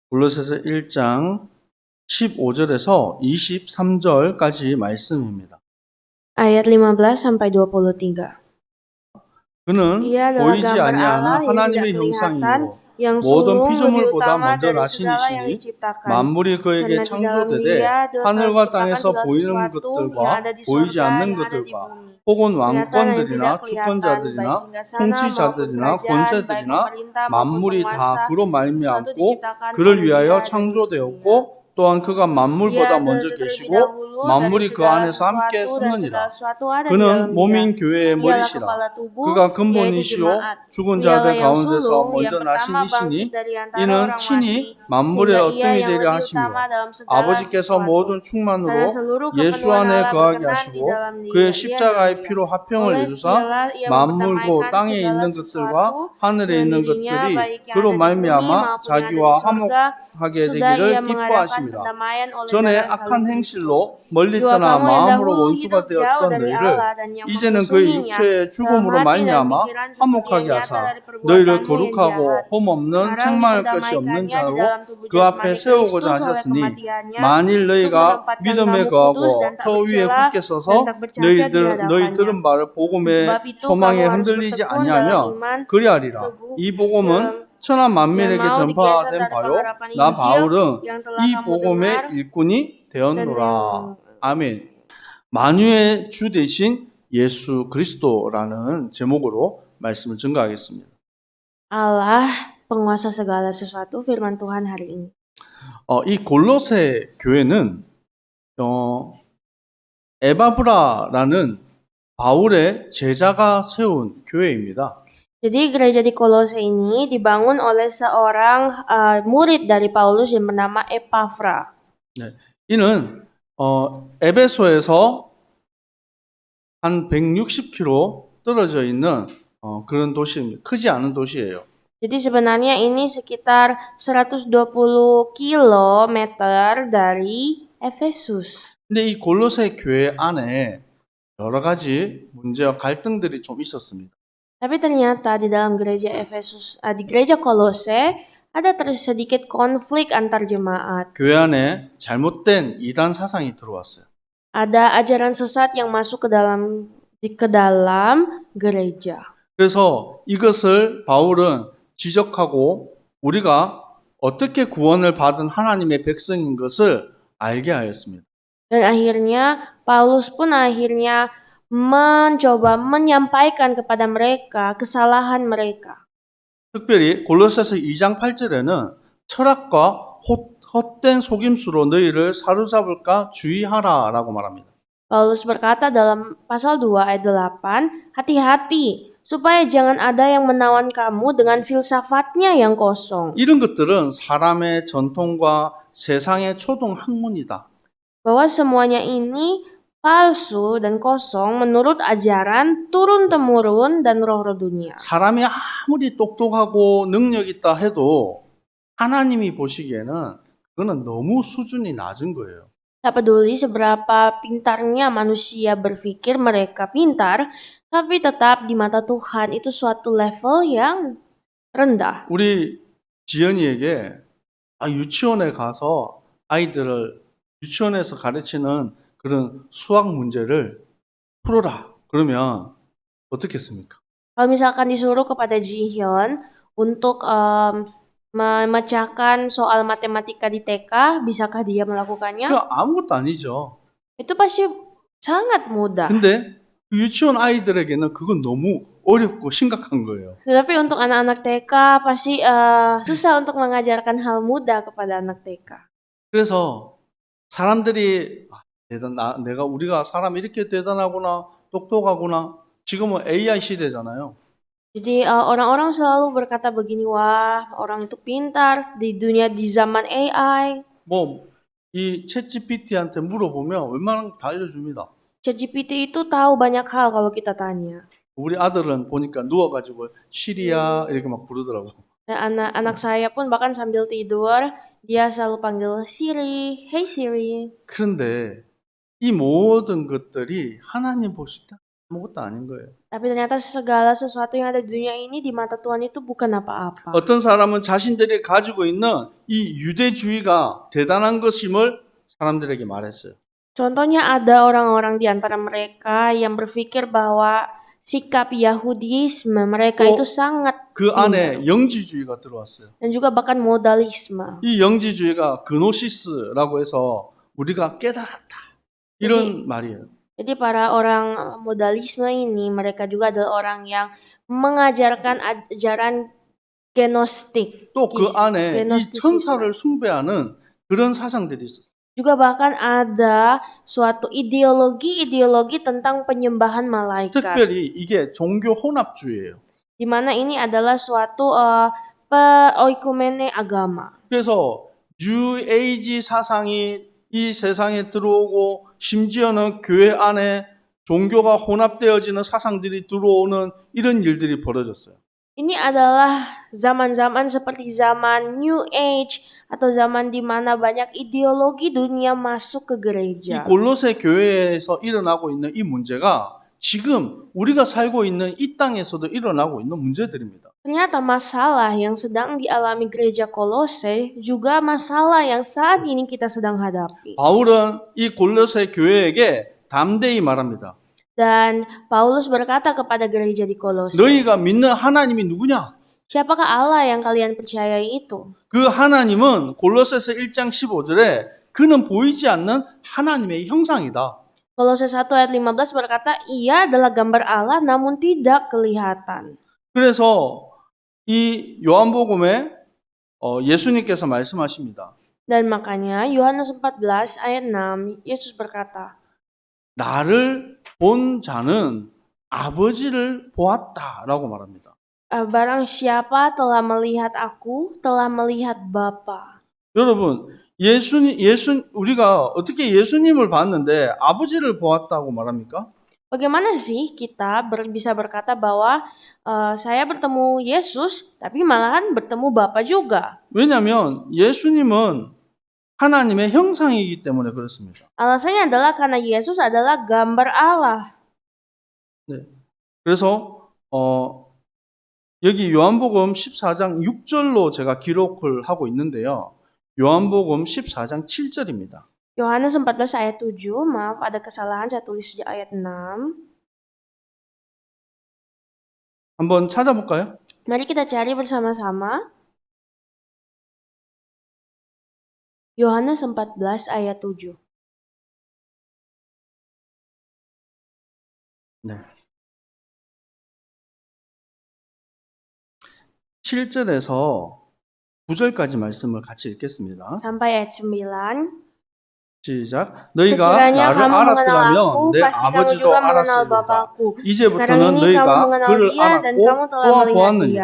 골로새서 1장 15절에서 23절까지 말씀입니다. Ayat 15-23. 그는 Ia adalah 보이지 gambar 아니하는 Allah yang tidak 하나님의 kelihatan, 형상이요 yang 모든 sungguh lebih 피조물보다 utama 먼저 dari 나신 segala yang 이시니 diciptakan. 만물이 그에게 Karena di dalam 창조되되 Dia telah 하늘과 diciptakan 땅에서 segala 보이는 sesuatu yang 것들과 ada di 보이지 sorga, 않는 yang ada di 것들과 bumi. 혹은 Kelihatan dan yang tidak 왕권들이나 kelihatan, baik 주권자들이나 singgasana maupun 통치자들이나 kerajaan, baik 권세들이나 pemerintah maupun 만물이 다 penguasa, 그로 sesuatu 말미암고 diciptakan 그를 oleh 위하여 Dia dan untuk Dia. 창조되었고 또한 그가 만물보다 Dia 먼저 terlebih 계시고 dahulu dari 만물이 그 segala 안에서 함께 sesuatu dan segala 섰느니라. sesuatu ada di 그는 dalam Dia. 몸인 교회의 Dialah 머리시라. kepala tubuh, 그가 yaitu 근본이시요 jemaat. 죽은 Dialah 자들 yang 가운데서 sulung, 먼저 yang 나신 pertama bangkit 이시니 dari antara 이는 orang mati, 친히 만물의 sehingga Ia 어뜸이 yang 되려 lebih 하시며 utama dalam segala 아버지께서 sesuatu. 모든 Karena 충만으로 seluruh 예수 kepenuhan 안에 Allah 거하게 berkenan di 하시고 dalam 그의 Dia, 십자가의 dalam 피로 Dia. 화평을 Oleh 이루사 Dialah Ia 만물고 memperdamaikan 땅에 segala 있는 것들과 sesuatu 하늘에 dengan 있는 dirinya, 것들이 baik yang 그로 ada di bumi 말미암아 maupun yang ada di 자기와 surga. 화목하게 Sudah Ia 되기를 mengadakan 기뻐하심이라. perdamaian oleh 전에 darah 악한 salib Kristus. 행실로 멀리 Dua 떠나 kamu yang 마음으로 dahulu 원수가 hidup jauh 되었던 dari 너희를 Allah dan yang 이제는 그의 memusuhinya 육체의 dalam 죽음으로 hati dan 말미암아 pikiran seperti 화목하게 yang nyata 하사 dari 너희를 perbuatanmu yang 거룩하고 jahat. 험없는 Sekarang 책망할 것이 없는 diperdamaikannya di 자로 dalam tubuh 그 앞에 jasmani 세우고자 Kristus oleh 하셨으니 kematiannya 만일 untuk 너희가 menempatkan 믿음에 kamu kudus dan 거하고 tak 터 위에 bercela 굳게 dan 서서 tak bercacat di 너희 hadapannya. 들은 바를 복음의 Sebab itu 소망에 kamu harus 흔들리지 bertekun dalam 아니하며 iman, 그리하리라. teguh 이 복음은 천하 dan 만민에게 mau digeser 전파된 dari 바요 pengharapan 나 Injil 바울은 yang telah 이 kamu dengar 복음의 일꾼이 dan 되었노라. yang 아멘. 만유의 주 대신 예수 그리스도라는 제목으로 말씀을 증거하겠습니다. Allah penguasa segala sesuatu, firman Tuhan hari ini. 이 골로새 교회는 에바브라라는 바울의 제자가 세운 교회입니다. Jadi gereja di Kolose ini dibangun oleh seorang murid dari Paulus yang bernama Epafra. 네, 이는 에베소에서 한 160km 떨어져 있는 그런 도시입니다. 크지 않은 도시예요. Jadi sebenarnya ini sekitar 120 kilometer dari Efesus. 근데 이 골로새 교회 안에 여러 가지 문제와 갈등들이 좀 있었습니다. Tapi ternyata di dalam gereja Efesus, di gereja Kolose ada sedikit konflik antar jemaat. 교회 안에 잘못된 이단 사상이 들어왔어요. Ada ajaran sesat yang masuk ke dalam gereja. 그래서 이것을 바울은 지적하고 우리가 어떻게 구원을 받은 하나님의 백성인 것을 알게 하였습니다. Dan akhirnya Paulus pun mencoba menyampaikan kepada mereka kesalahan mereka. 특별히 골로새서 2장 8절에는 철학과 헛된 속임수로 너희를 사로잡을까 주의하라라고 말합니다. Paulus berkata dalam pasal 2 ayat 8, hati-hati supaya jangan ada yang menawan kamu dengan filsafatnya yang kosong. 이런 것들은 사람의 전통과 세상의 초동 학문이다. Bahwa semuanya ini palsu dan kosong menurut ajaran turun-temurun dan roh-roh dunia. 사람이 아무리 똑똑하고 능력 있다 해도 하나님이 보시기에는 그거는 너무 수준이 낮은 거예요. Tak peduli seberapa pintarnya manusia berpikir mereka pintar, tapi tetap di mata Tuhan itu suatu level yang rendah. 우리 지연이에게 유치원에 가서 아이들을 유치원에서 가르치는 그런 수학 문제를 풀어라. 그러면 어떻겠습니까? Kalau misalkan disuruh kepada Jihyun untuk memecahkan soal matematika di TK, bisakah dia melakukannya? 그건 아무것도 아니죠. Itu pasti sangat mudah. 근데 유치원 아이들에게는 그건 너무 어렵고 심각한 거예요. Tetapi untuk anak-anak TK pasti susah untuk mengajarkan hal mudah kepada anak TK. 그래서 사람들이 우리가 사람 이렇게 대단하구나, 똑똑하구나. 지금은 AI 시대잖아요. Jadi orang-orang selalu berkata begini, wah orang itu pintar di zaman AI. 이 챗GPT한테 물어보면 웬만한 다 알려줍니다. ChatGPT itu tahu banyak hal kalau kita tanya. 우리 아들은 보니까 누워가지고 시리야 이렇게 막 부르더라고. Anak saya pun bahkan sambil tidur dia selalu panggil Siri, hey Siri. 그런데 이 모든 것들이 하나님 보실 때 아무것도 아닌 거예요. Tapi ternyata segala sesuatu yang ada di dunia ini di mata Tuhan itu bukan apa-apa. 어떤 사람은 자신들이 가지고 있는 이 유대주의가 대단한 것임을 사람들에게 말했어요. Contohnya ada orang-orang di antara mereka yang berpikir bahwa sikap Yahudisme mereka Oh. itu sangat 그 안에 영지주의가 들어왔어요. dan juga bahkan modalisme. 이 영지주의가 그노시스라고 해서 우리가 깨달았다. 이런 말이에요. Jadi para orang modalisme ini mereka juga adalah orang yang mengajarkan ajaran gnostik. 또 그 안에 이 Gnosticism. 천사를 숭배하는 그런 사상들이 있었어요. Juga bahkan ada suatu ideologi tentang penyembahan malaikat. 특별히 이게 종교 혼합주의예요. Di mana ini adalah suatu oikumene agama. 그래서 뉴에이지 사상이 이 세상에 들어오고 심지어는 교회 안에 종교가 혼합되어지는 사상들이 들어오는 이런 일들이 벌어졌어요. Ini adalah zaman-zaman seperti zaman New Age atau zaman di mana banyak ideologi dunia masuk ke 이 gereja. 골로새 교회에서 일어나고 있는 이 문제가 지금 우리가 살고 있는 이 땅에서도 일어나고 있는 문제들입니다. Ternyata masalah yang sedang dialami gereja Kolose juga masalah yang saat ini kita sedang hadapi. 바울은 이 골로새 교회에게 담대히 말합니다. Dan Paulus berkata kepada gereja di Kolose, 너희가 믿는 하나님이 누구냐? siapakah Allah yang kalian percayai itu? 그 하나님은 골로새서 1장 15절에 그는 보이지 않는 하나님의 형상이다. Kolose 1 ayat 15 berkata, ia adalah gambar Allah namun tidak kelihatan. 그래서 이 요한복음에 예수님께서 말씀하십니다. Dan makanya Yohanes 14 ayat 6 Yesus berkata, 나를 본 자는 아버지를 보았다라고 말합니다. barang siapa telah melihat aku telah melihat Bapa. 여러분, 우리가 어떻게 예수님을 봤는데 아버지를 보았다고 말합니까? Bagaimana sih kita bisa berkata bahwa saya bertemu Yesus tapi malahan bertemu Bapa juga? 왜냐하면 예수님은 하나님의 형상이기 때문에 그렇습니다. Alasannya adalah karena Yesus adalah gambar Allah. 네. 그래서 여기 요한복음 14장 6절로 제가 기록을 하고 있는데요. 요한복음 14장 7절입니다. Yohanes 14 ayat 7, maaf ada kesalahan saya tulis di ayat 6. 한번 찾아볼까요? Mari kita cari bersama-sama. Yohanes 14 ayat 7. 네. 7절에서 9절까지 말씀을 같이 읽겠습니다. Sampai ayat 9. 시작. 너희가 Sekiranya 나를 kamu mengenal 알았더라면 aku, 내 pasti kamu 아버지도 juga mengenal 알았으리라. Bapakku. Sekarang 이제부터는 ini kamu 너희가 mengenal 그를 dia dan 알았고 kamu telah melihat dia. 보았느니라.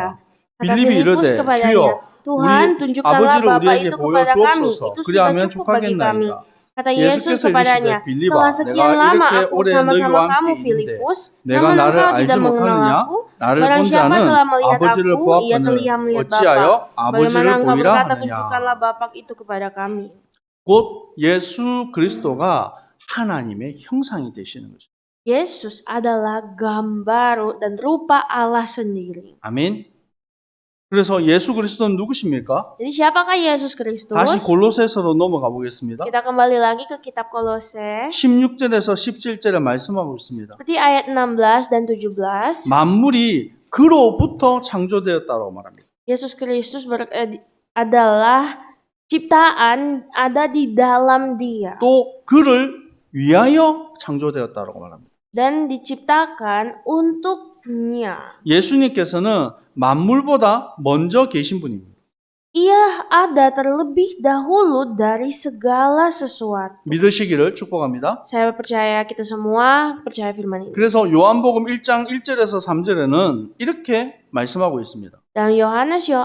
Kata 빌립이 Filipus 이르되 kepadanya, 주여 Tuhan 우리 tunjukkanlah 아버지를 Bapa 우리에게 itu kepada kami, 보여주옵소서. itu sudah 그리하면 cukup bagi kami. 족하겠나이다. Kata Yesus 예수께서 kepadanya, 이르시되 빌립아 telah 내가 sekian lama 이렇게 aku 오래 bersama-sama 너희와 kamu 함께 있는데 Filipus, 내가 namun 나를 engkau 알지 tidak mengenal 못하느냐? aku. 나를 Barang 본 siapa 자는 telah melihat 아버지를 aku, ia 보았거늘 telah melihat 어찌하여 Bapa. Bagaimana 아버지를 engkau 보이라 berkata 하느냐. tunjukkanlah Bapa itu kepada kami. 곧 예수 그리스도가 하나님의 형상이 되시는 것입니다. Yesus adalah gambar dan rupa Allah sendiri. 아멘. 그래서 예수 그리스도는 누구십니까? Jadi siapakah Yesus Kristus? 다시 골로새서로 넘어가 보겠습니다. Kita kembali lagi ke kitab Kolose. 16절에서 17절에 말씀하고 있습니다. Seperti ayat 16 dan 17. 만물이 그로부터 창조되었다고 말합니다. Yesus Kristus adalah ciptaan ada di dalam Dia 또 그를 위하여 창조되었다고 말합니다. dan diciptakan untuknya. 예수님께서는 만물보다 먼저 계신 분입니다. Ia ada terlebih dahulu dari segala sesuatu. 믿으시기를 축복합니다. Saya percaya kita semua percaya firman ini. 그래서 요한복음 1장 1절에서 3절에는 이렇게 말씀하고 있습니다. Dalam Yohanes 1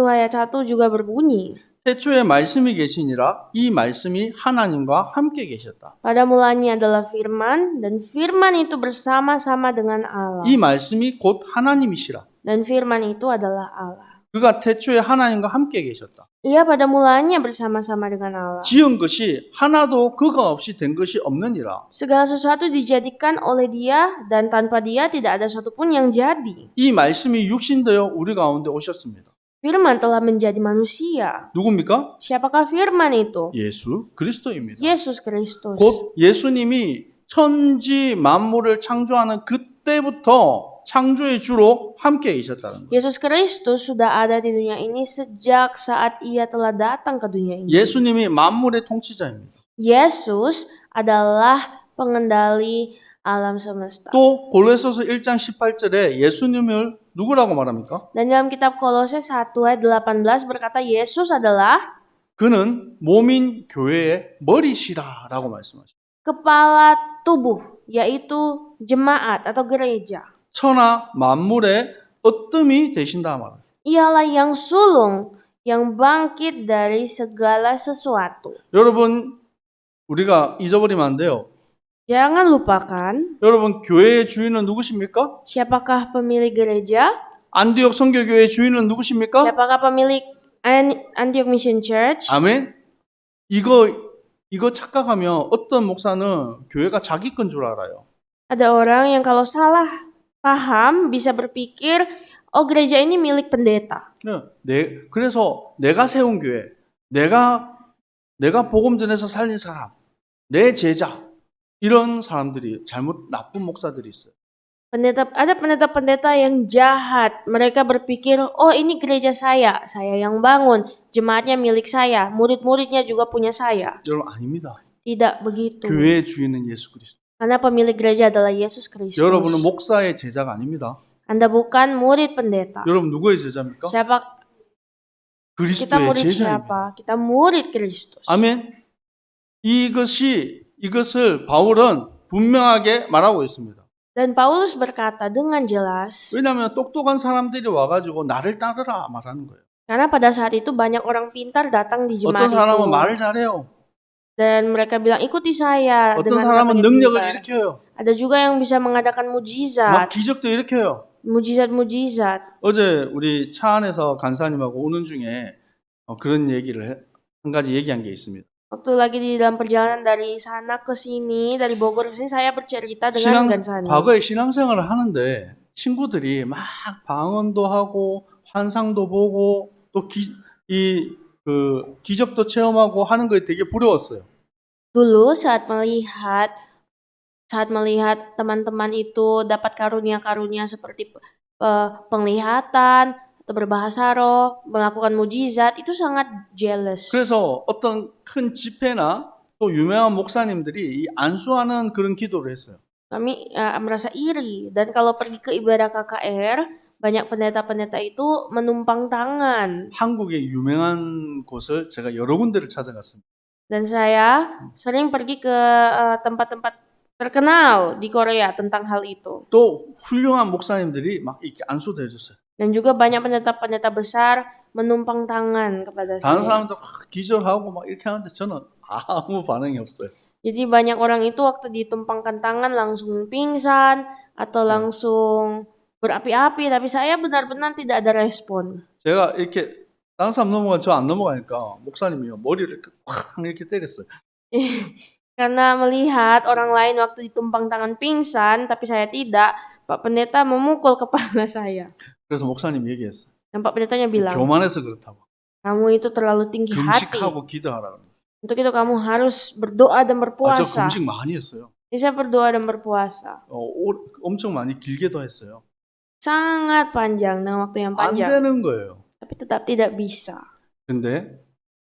ayat 1 juga berbunyi, 태초에 말씀이 계시니라 이 말씀이 하나님과 함께 계셨다. pada mulanya adalah firman dan firman itu bersama-sama dengan Allah. 이 말씀이 곧 하나님이시라. Dan firman itu adalah Allah. 그가 태초에 하나님과 함께 계셨다. Ia pada mulanya bersama-sama dengan Allah. 지은 것이 하나도 그가 없이 된 것이 없느니라. Segala sesuatu dijadikan oleh Dia dan tanpa Dia tidak ada satupun yang jadi. 이 말씀이 육신되어 우리 가운데 오셨습니다. Firman telah menjadi manusia. 누굽니까? Siapakah Firman itu? 예수 그리스도입니다. Yesus Kristus. 곧 예수님이 천지 만물을 창조하는 그때부터 창조의 주로 함께 계셨다는 거예요. Yesus Kristus sudah ada di dunia ini sejak saat Ia telah datang ke dunia ini. 예수님이 만물의 통치자입니다. Yesus adalah pengendali alam semesta. 또 골로새서 1장 18절에 예수님을 누구라고 말합니까? Dan dalam kitab Kolose 1 ayat 18 berkata Yesus adalah 그는 몸인 교회의 머리시라라고 말씀하십니다. kepala tubuh, yaitu jemaat atau gereja. 천하 만물의 어뜸이 되신다 말합니다. Ialah yang sulung, yang bangkit dari segala sesuatu. 여러분 우리가 잊어버리면 안 돼요. Jangan lupakan, 여러분 교회의 주인은 누구십니까? siapakah pemilik gereja? 안디옥 선교교회의 주인은 누구십니까? Siapakah pemilik Antioch Mission Church? 아멘. 이거 착각하면 어떤 목사는 교회가 자기 건 줄 알아요. Ada orang yang kalau salah paham bisa berpikir, oh gereja ini milik pendeta. 그래서 내가 세운 교회, 내가 복음 전해서 살린 사람, 내 제자 이런 사람들이 나쁜 목사들이 있어요. Ada pendeta-pendeta yang jahat. Mereka berpikir, oh ini gereja saya yang bangun, jemaatnya milik saya, murid-muridnya juga punya saya. 여러분 아닙니다. Tidak begitu. 교회의 주인은 예수 그리스도. Karena pemilik gereja adalah Yesus Kristus. 여러분은 목사의 제자가 아닙니다. Anda bukan murid pendeta. 여러분 누구의 제자입니까? Siapa? Kita 그리스도의 murid 제자입니다. siapa? Kita murid Kristus. 아멘. 이것을 바울은 분명하게 말하고 있습니다. Dan Paulus berkata dengan jelas, 왜냐하면 똑똑한 사람들이 와가지고 나를 따르라 말하는 거예요. karena pada saat itu banyak orang pintar datang di 어떤 jemaat 사람은 itu. 말을 잘해요. Dan mereka bilang, ikuti saya. 어떤 dengan 사람은 katanya 능력을 pintar. 일으켜요. Ada juga yang bisa mengadakan 막 mujizat. 기적도 일으켜요. Mujizat-mujizat. 어제 우리 차 안에서 간사님하고 오는 중에 그런 얘기를 한 가지 얘기한 게 있습니다. Waktu lagi di dalam perjalanan dari sana ke sini, dari Bogor ke sini, saya bercerita dengan Gansani. 과거에 신앙생활을 하는데 친구들이 막 방언도 하고 환상도 보고 또 기적도 체험하고 하는 게 되게 부러웠어요. Dulu saat melihat teman-teman itu dapat karunia-karunia seperti penglihatan atau berbahasa roh, melakukan mujizat, itu sangat jealous. 그래서 어떤 큰 집회나 또 유명한 목사님들이 이 안수하는 그런 기도를 했어요. Kami merasa iri, dan kalau pergi ke ibadah KKR, banyak pendeta-pendeta itu menumpang tangan. 한국의 유명한 곳을 제가 여러 군데를 찾아갔습니다. Dan saya sering pergi ke tempat-tempat terkenal di Korea tentang hal itu. 또 훌륭한 목사님들이 막 이렇게 안수도 해줬어요. Dan juga banyak pendeta-pendeta besar menumpang tangan kepada 다른 saya. 사람들 막 기절하고 막 이렇게 하는데 저는 아무 반응이 없어요. Jadi banyak orang itu waktu ditumpangkan tangan langsung pingsan atau langsung berapi-api, tapi saya benar-benar tidak ada respon. 제가 이렇게 다른 사람 넘어가 저 안 넘어가니까 목사님이 머리를 이렇게 확 이렇게 때렸어요. Karena melihat orang lain waktu ditumpang tangan pingsan, tapi saya tidak, Pak Pendeta memukul kepala saya. 그래서 목사님 얘기했어요. Dan Pak Pendetanya bilang, 교만해서 그렇다고. kamu itu terlalu tinggi hati. 금식하고 기도하라고. Untuk itu kamu harus berdoa dan 저 berpuasa. 금식 많이 했어요. Jadi saya berdoa dan berpuasa. 엄청 많이 길게도 했어요. Sangat panjang, dengan waktu yang 안 panjang. 되는 거예요. Tapi tetap tidak bisa. 근데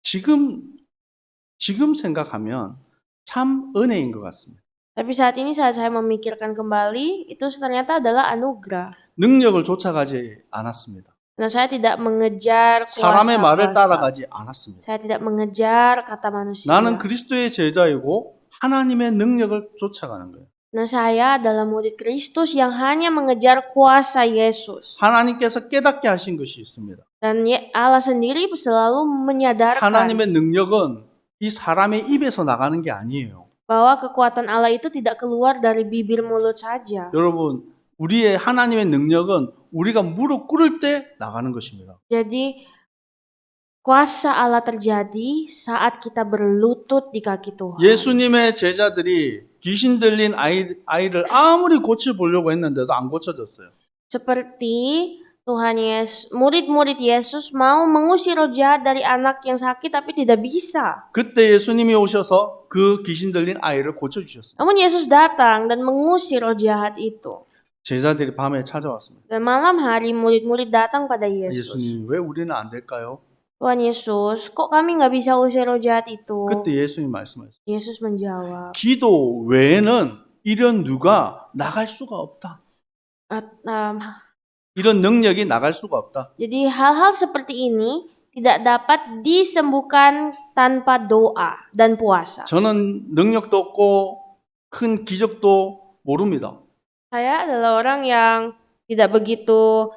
지금 생각하면 참 은혜인 것 같습니다. Tapi saat saya memikirkan kembali, itu ternyata adalah anugerah. 능력을 쫓아가지 않았습니다. Karena saya tidak mengejar 사람의 말을 kuasa. 따라가지 않았습니다. Saya tidak mengejar kata manusia. 나는 그리스도의 제자이고 하나님의 능력을 쫓아가는 거예요. Nah, saya adalah murid Kristus yang hanya mengejar kuasa Yesus. 하나님께서 깨닫게 하신 것이 있습니다. Dan Allah sendiri selalu menyadarkan 하나님의 능력은 이 사람의 입에서 나가는 게 아니에요. bahwa kekuatan Allah itu tidak keluar dari bibir mulut saja. 여러분, 우리의 하나님의 능력은 우리가 무릎 꿇을 때 나가는 것입니다. Jadi kuasa Allah terjadi saat kita berlutut di kaki Tuhan. 예수님의 제자들이 귀신 들린 아이를 아무리 고쳐보려고 했는데도 안 고쳐졌어요. Seperti Tuhan Yesus, murid-murid Yesus mau mengusir roh jahat dari anak yang sakit tapi tidak bisa. 그때 예수님이 오셔서 그 귀신 들린 아이를 고쳐주셨어요. Namun Yesus datang dan mengusir roh jahat itu. 제자들이 밤에 찾아왔습니다. Dan malam hari murid-murid datang pada Yesus. 예수님, 왜 우리는 안 될까요? Tuhan Yesus, kok kami nggak bisa usir roh jahat itu? 그때 예수님 말씀하셨어요. Yesus menjawab, 기도 외에는 이런 누가 나갈 수가 없다. 이런 능력이 나갈 수가 없다. Jadi hal-hal seperti ini tidak dapat disembuhkan tanpa doa dan puasa. 저는 능력도 없고 큰 기적도 모릅니다. Saya adalah orang yang tidak begitu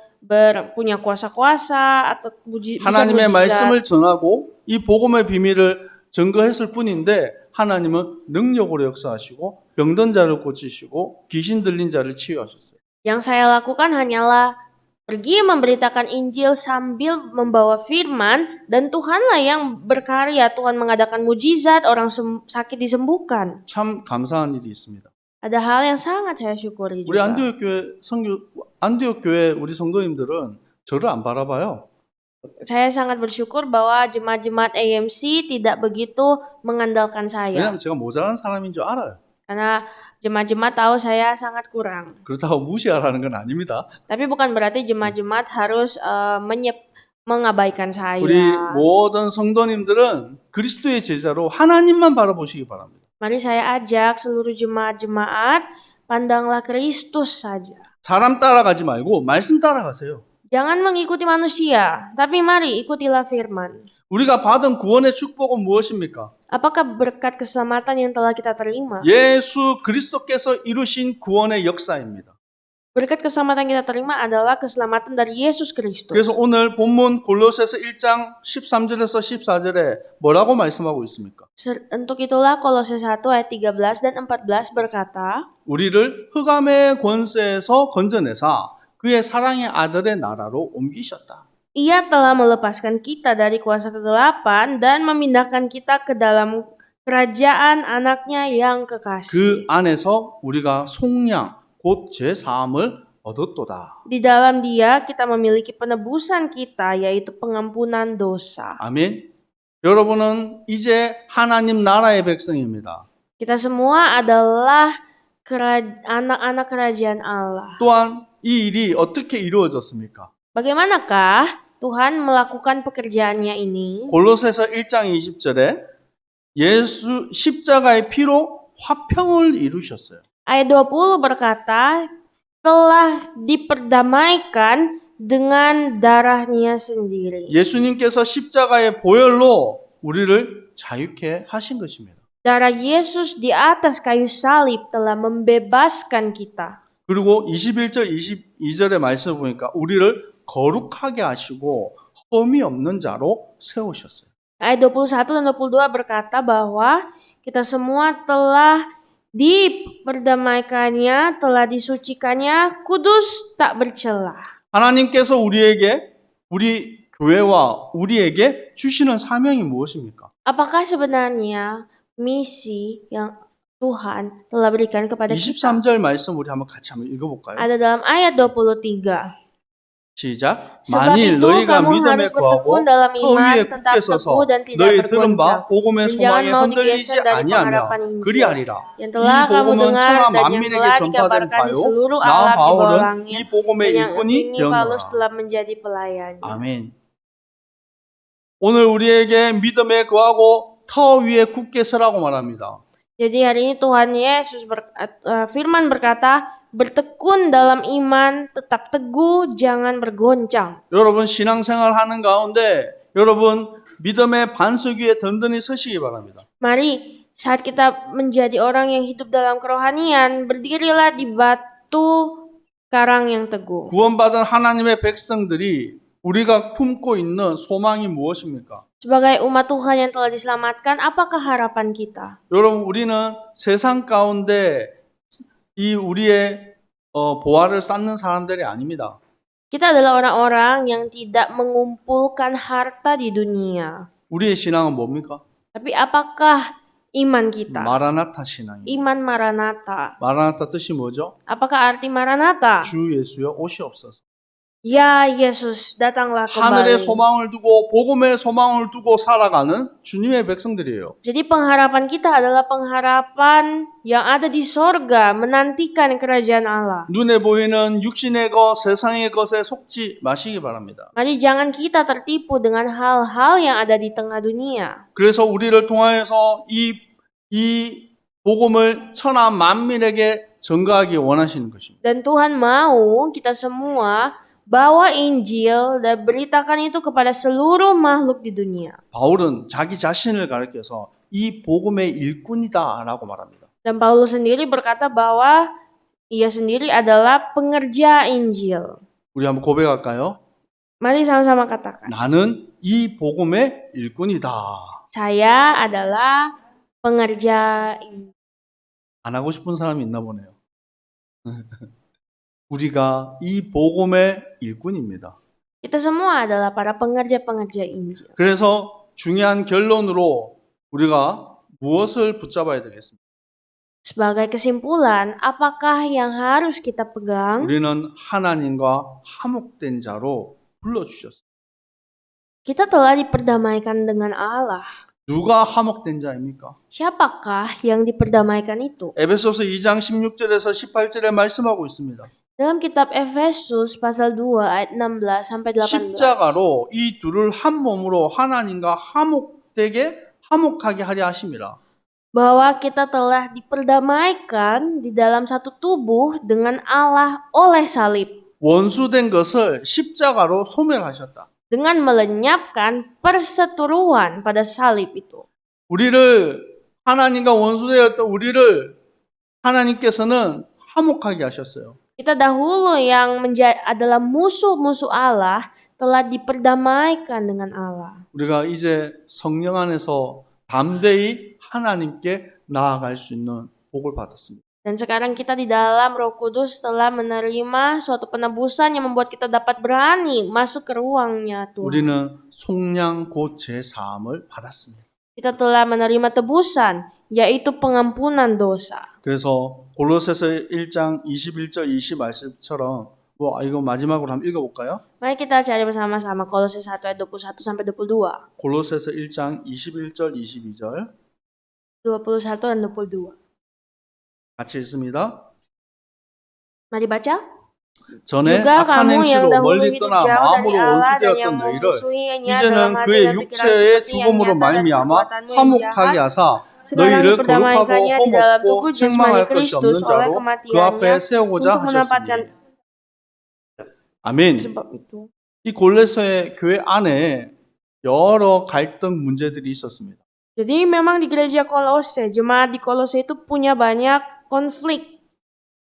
punya kuasa-kuasa atau bisa 하나님의 mujizat. 말씀을 전하고 이 복음의 비밀을 증거했을 뿐인데 하나님은 능력으로 역사하시고 병든 자를 고치시고 귀신 들린 자를 치유하셨어요. Yang saya lakukan hanyalah pergi memberitakan Injil sambil membawa firman dan Tuhanlah yang berkarya. Tuhan mengadakan mujizat, orang sakit disembuhkan. 참 감사한 일이 있습니다. Ada hal yang sangat saya syukuri 우리 juga. 안디옥 교회 우리 성도님들은 저를 안 바라봐요. Saya sangat bersyukur bahwa jemaat-jemaat AMC tidak begitu mengandalkan saya. 왜냐하면 제가 모자란 사람인 줄 알아요. Karena jemaat-jemaat tahu saya sangat kurang. 그렇다고 무시하라는 건 아닙니다. Tapi bukan berarti jemaat-jemaat harus mengabaikan saya. 우리 모든 성도님들은 그리스도의 제자로 하나님만 바라보시기 바랍니다. Mari saya ajak seluruh jemaat-jemaat, pandanglah Kristus saja. 사람 따라가지 말고 말씀 따라가세요. Jangan mengikuti manusia, tapi mari ikutilah firman. 우리가 받은 구원의 축복은 무엇입니까? Apakah berkat keselamatan yang telah kita terima? 예수 그리스도께서 이루신 구원의 역사입니다. Berkat keselamatan kita terima adalah keselamatan dari Yesus Kristus. 그래서 오늘 본문 골로새서 1장 13절에서 14절에 뭐라고 말씀하고 있습니까? Untuk itulah Kolose 1 ayat 13 dan 14 berkata, 우리를 흑암의 권세에서 건져내사 그의 사랑의 아들의 나라로 옮기셨다. Ia telah melepaskan kita dari kuasa kegelapan dan memindahkan kita ke dalam kerajaan anaknya yang kekasih. 그 안에서 우리가 속량 곧 죄사함을 얻었도다. Di dalam Dia kita memiliki penebusan kita, yaitu pengampunan dosa. 아멘. 여러분은 이제 하나님 나라의 백성입니다. Kita semua adalah anak-anak kerajaan Allah. 또한 이 일이 어떻게 이루어졌습니까? Bagaimanakah Tuhan melakukan pekerjaannya ini? 골로새서 1장 20절에 예수 십자가의 피로 화평을 이루셨어요. Ayat 20 berkata, telah diperdamaikan dengan darahnya sendiri. 예수님께서 십자가의 보혈로 우리를 자유케 하신 것입니다. Darah Yesus di atas kayu salib telah membebaskan kita. 그리고 21절 22절의 말씀을 보니까 우리를 거룩하게 하시고 흠이 없는 자로 세우셨어요. Ayat 21 dan 22 berkata bahwa kita semua telah diperdamaikannya, telah disucikannya, kudus tak bercela. 하나님께서 우리 교회와 우리에게 주시는 사명이 무엇입니까? Apakah sebenarnya misi yang Tuhan telah berikan kepada kita? 23절 말씀 우리 같이 한번 읽어볼까요? Ada dalam ayat 23. 시작. Sebab 만일 itu 너희가 kamu 믿음에 harus 구하고 bertekun dalam 터 iman, 위에 tetap 굳게 서서 teguh dan tidak 너희 들은 bergoncang. 바 복음의 Dan jangan 소망에 mau 흔들리지 digeser dari 아니하며 pengharapan Injil 그리하리라. yang 이 telah kamu 복음은 dengar 천하 dan yang 만민에게 telah 전파된 dikabarkan di 바요. seluruh 나 alam di bawah 바울은 langit, 이 복음의 dan yang 일꾼이 ini Paulus 되었노라. telah menjadi pelayannya. 아멘. 오늘 우리에게 믿음에 구하고 터 위에 굳게 서라고 말합니다. Jadi hari ini Tuhan Yesus firman berkata, bertekun dalam iman, tetap teguh, jangan bergoncang. 여러분 신앙생활 하는 가운데 여러분 믿음의 반석 위에 든든히 서시기 바랍니다. Mari saat kita menjadi orang yang hidup dalam kerohanian, berdirilah di batu karang yang teguh. 구원받은 하나님의 백성들이 우리가 품고 있는 소망이 무엇입니까? Sebagai umat Tuhan yang telah diselamatkan, apakah harapan kita? 여러분 우리는 세상 가운데 이 우리의 보화를 쌓는 사람들이 아닙니다. Kita adalah orang-orang yang tidak mengumpulkan harta di dunia. 우리의 신앙은 뭡니까? Tapi apakah iman kita? 마라나타 신앙입니다. Iman Maranatha. 마라나타 뜻이 뭐죠? Apakah arti Maranatha? 주 예수여 오시옵소서. Ya Yesus, datanglah 하늘의 kembali. 소망을 두고 복음의 소망을 두고 살아가는 주님의 백성들이에요. Jadi pengharapan kita adalah pengharapan yang ada di sorga, menantikan kerajaan Allah. 눈에 보이는 육신의 것, 세상의 것에 속지 마시기 바랍니다. Mari jangan kita tertipu dengan hal-hal yang ada di tengah dunia. 그래서 우리를 통하여서 이 복음을 천하 만민에게 전가하기 원하시는 것입니다. Dan Tuhan mau kita semua bawa Injil dan beritakan itu kepada seluruh makhluk di dunia. 바울은 자기 자신을 가리켜서 이 복음의 일꾼이다라고 말합니다. Dan Paulus sendiri berkata bahwa ia sendiri adalah pengerja Injil. 우리 한번 고백할까요? Mari sama-sama katakan. 나는 이 복음의 일꾼이다. Saya adalah pengerja Injil. 안 하고 싶은 사람이 있나 보네요. 우리가 이 복음의 일꾼입니다. Kita semua adalah para pengerja-pengerja Injil. 그래서 중요한 결론으로 우리가 무엇을 붙잡아야 되겠습니까? Sebagai kesimpulan, apakah yang harus kita pegang? 우리는 하나님과 화목된 자로 불러주셨습니다. Kita telah diperdamaikan dengan Allah. 누가 화목된 자입니까? Siapakah yang diperdamaikan itu? 에베소서 2장 16절에서 18절에 말씀하고 있습니다. Dalam kitab Efesus pasal 2 ayat 16 sampai 18. 십자가로 이 둘을 한 몸으로 하나님과 화목하게 하려 하심이라. Bahwa kita telah diperdamaikan di dalam satu tubuh dengan Allah oleh salib. 원수된 것을 십자가로 소멸하셨다. Dengan melenyapkan perseteruan pada salib itu. 우리를 하나님과 원수되었던 우리를 하나님께서는 화목하게 하셨어요. Kita dahulu yang adalah musuh-musuh Allah telah diperdamaikan dengan Allah. 우리가 이제 성령 안에서 담대히 하나님께 나아갈 수 있는 복을 받았습니다. Dan sekarang kita di dalam Roh Kudus telah menerima suatu penebusan yang membuat kita dapat berani masuk ke ruangnya Tuhan. 우리는 속량 곧 제사함을 받았습니다. Kita telah menerima tebusan, yaitu pengampunan dosa. 그래서 골로새서 1장 21절 20 말씀처럼 이거 마지막으로 한번 읽어볼까요? Mari kita cari bersama-sama Kolose 1 ayat 21 sampai 22. 골로새서 1장 21절 22절 21 dan 22. 같이 읽습니다. Mari baca. 전에 Juga 악한 kamu yang 행실로 dahulu 멀리 hidup 떠나 jauh dari 마음으로 Allah dan yang 원수되었던 너희를 memusuhinya 이제는 dalam hati 그의 dan pikiran 육체의 seperti yang 죽음으로 nyata dan 말미암아 perbuatanmu yang 화목하게 jahat. 하사 Sekarang 너희를 거룩하고 diperdamaikannya di dalam tubuh 험없고 jasmani 책망할 것이 Kristus 없는 oleh 자로 그 kematiannya 앞에 세우고자 untuk menempatkan 하셨으니 아멘. sebab itu. 이 골로새 교회 안에 여러 갈등 문제들이 있었습니다. Jadi memang di gereja Kolose, jemaat di Kolose itu punya banyak konflik.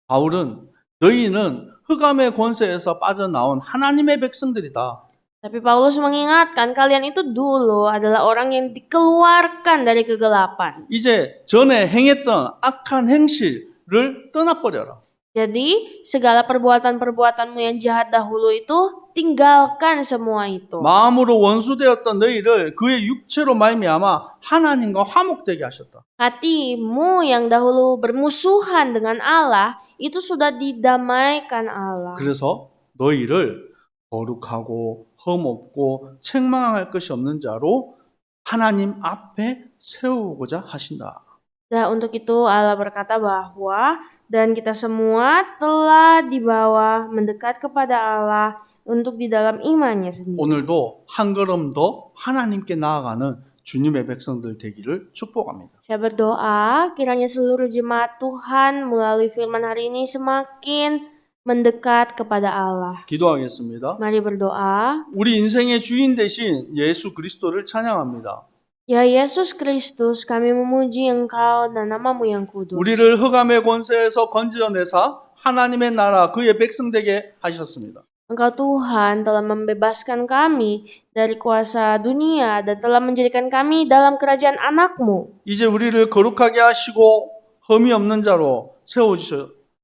바울은 너희는 흑암의 권세에서 빠져나온 하나님의 백성들이다. Tapi Paulus mengingatkan kalian itu dulu adalah orang yang dikeluarkan dari kegelapan. 이제 전에 행했던 악한 행실을 떠나버려라. Jadi segala perbuatan-perbuatanmu yang jahat dahulu itu tinggalkan semua itu. 마음으로 원수되었던 너희를 그의 육체로 말미암아 하나님과 화목되게 하셨다. Hatimu yang dahulu bermusuhan dengan Allah itu sudah didamaikan Allah. 그래서 너희를 거룩하고 흠없고 책망할 것이 없는 자로 하나님 앞에 세우고자 하신다. Nah, untuk itu Allah berkata bahwa dan kita semua telah dibawa mendekat kepada Allah untuk di dalam imannya sendiri. 오늘도 한 걸음 더 하나님께 나아가는 주님의 백성들 되기를 축복합니다. Saya berdoa kiranya seluruh jemaat Tuhan melalui firman hari ini semakin mendekat kepada Allah. 기도하겠습니다. Mari berdoa. 우리 인생의 주인 되신 예수 그리스도를 찬양합니다. Ya Yesus Kristus, kami memuji Engkau dan nama-Mu yang kudus. 우리를 흑암의 권세에서 건져내사 하나님의 나라 그의 백성 되게 하셨습니다. Engkau Tuhan telah membebaskan kami dari kuasa dunia dan telah menjadikan kami dalam kerajaan anak-Mu. 이제 우리를 거룩하게 하시고 흠이 없는 자로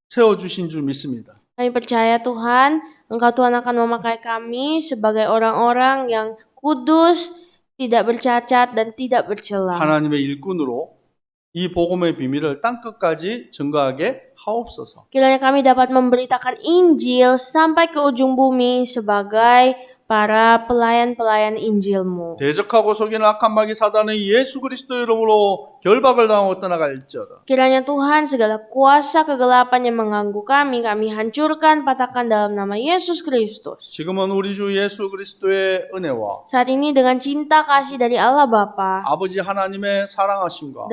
세워주신 줄 믿습니다. Kami percaya Tuhan, Engkau Tuhan akan memakai kami sebagai orang-orang yang kudus, tidak bercacat dan tidak bercela. 하나님의 일꾼으로 이 복음의 비밀을 땅끝까지 증거하게 하옵소서. Kiranya kami dapat memberitakan Injil sampai ke ujung bumi sebagai para pelayan-pelayan Injil-Mu. 대적하고 속이는 악한 마귀 사단은 예수 그리스도 이름으로 결박을 당하고 떠나갈지어다. Kiranya Tuhan segala kuasa kegelapan yang mengganggu kami hancurkan, patahkan dalam nama Yesus Kristus. 지금은 우리 주 예수 그리스도의 은혜와 Saat ini dengan cinta kasih dari Allah Bapa 아버지 하나님의 사랑하심과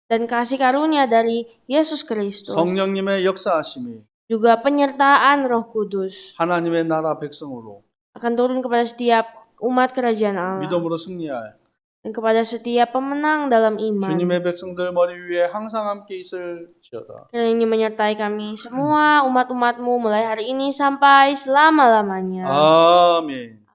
dan kasih karunia dari Yesus Kristus, 성령님의 역사하심이 juga penyertaan Roh Kudus 하나님의 나라 백성으로 akan turun kepada setiap umat kerajaan Allah 믿음으로 승리할 dan kepada setiap pemenang dalam iman. 주님의 백성들 머리 위에 항상 함께 있을지어다. Kiranya ini menyertai kami semua umat-umat-Mu mulai hari ini sampai selama-lamanya. 아멘.